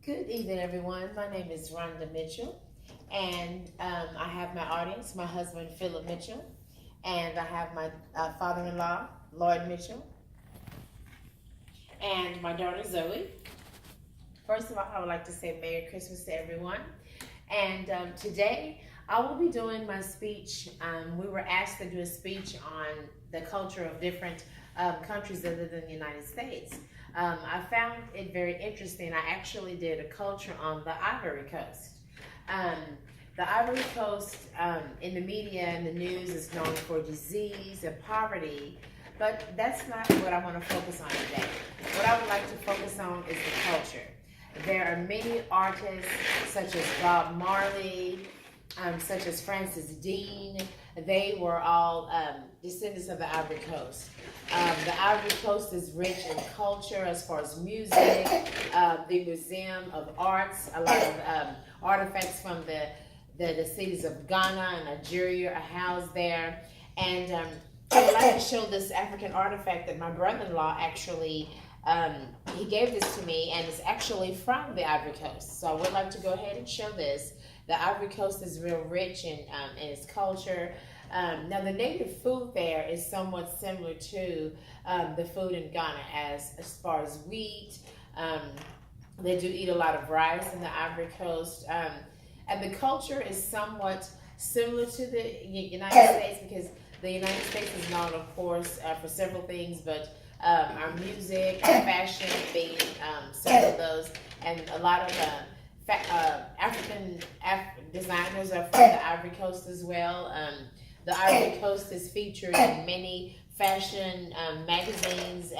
Good evening, everyone. My name is Rhonda Mitchell, and I have my audience, my husband, Philip Mitchell, and I have my father-in-law, Lloyd Mitchell, and my daughter, Zoe. First of all, I would like to say Merry Christmas to everyone. And today, I will be doing my speech. We were asked to do a speech on the culture of different countries other than the United States. I found it very interesting. I actually did a culture on the Ivory Coast. Um, the Ivory Coast in the media and the news is known for disease and poverty, but that's not what I want to focus on today. What I would like to focus on is the culture. There are many artists such as Bob Marley, such as Francis Dean. They were all descendants of the Ivory Coast. The Ivory Coast is rich in culture as far as music, the Museum of Arts, a lot of artifacts from the cities of Ghana and Nigeria are housed there. And I would like to show this African artifact that my brother-in-law actually, he gave this to me, and it's actually from the Ivory Coast. So I would like to go ahead and show this. The Ivory Coast is real rich in its culture. Now the native food there is somewhat similar to the food in Ghana as far as wheat. They do eat a lot of rice in the Ivory Coast. And the culture is somewhat similar to the United States, because the United States is known, of course, for several things, but our music, our fashion being several of those, and a lot of African designers are from the Ivory Coast as well. The Ivory Coast is featured in many fashion magazines.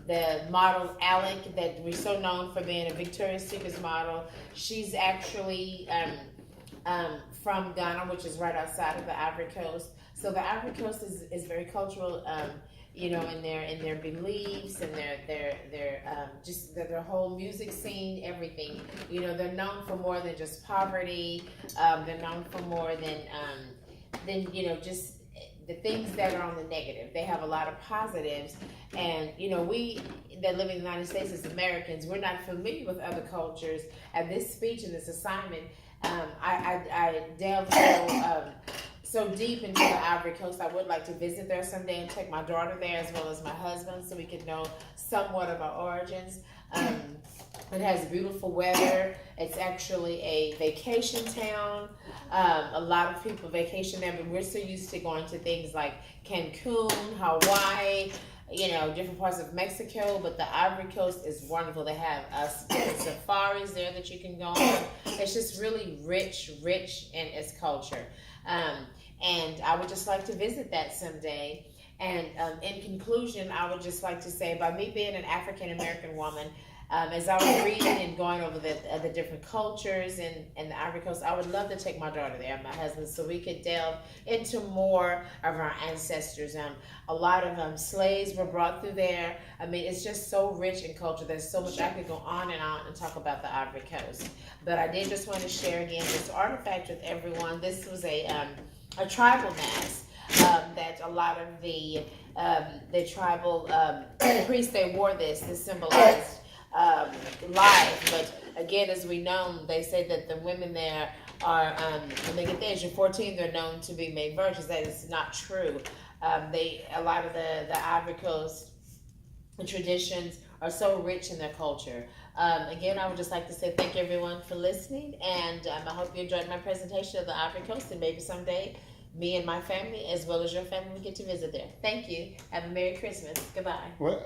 The model Alec, that we're so known for being a Victoria's Secret model, she's actually from Ghana, which is right outside of the Ivory Coast. So the Ivory Coast is very cultural, in their beliefs and their whole music scene, everything. They're known for more than just poverty. They're known for more than just the things that are on the negative. They have a lot of positives, and we that live in the United States as Americans, we're not familiar with other cultures. And this speech and this assignment, I delved so deep into the Ivory Coast. I would like to visit there someday and take my daughter there as well as my husband, so we could know somewhat of our origins. It has beautiful weather. It's actually a vacation town. A lot of people vacation there, but we're so used to going to things like Cancun, Hawaii, different parts of Mexico. But the Ivory Coast is wonderful. They have different safaris there that you can go on. It's just really rich in its culture. And I would just like to visit that someday. And in conclusion, I would just like to say, by me being an African American woman, as I was reading and going over the different cultures in the Ivory Coast, I would love to take my daughter there and my husband, so we could delve into more of our ancestors. A lot of slaves were brought through there. I mean, it's just so rich in culture. There's so much. I could go on and talk about the Ivory Coast. But I did just want to share again this artifact with everyone. This was a tribal mask that a lot of the tribal priests, they wore this symbolized life. But again, as we know, they say that the women there are, when they get the age of 14, they're known to be made virgins. That is not true. A lot of the Ivory Coast traditions are so rich in their culture. Again, I would just like to say thank you everyone for listening, and I hope you enjoyed my presentation of the Ivory Coast, and maybe someday me and my family, as well as your family, will get to visit there. Thank you. Have a Merry Christmas. Goodbye. Well,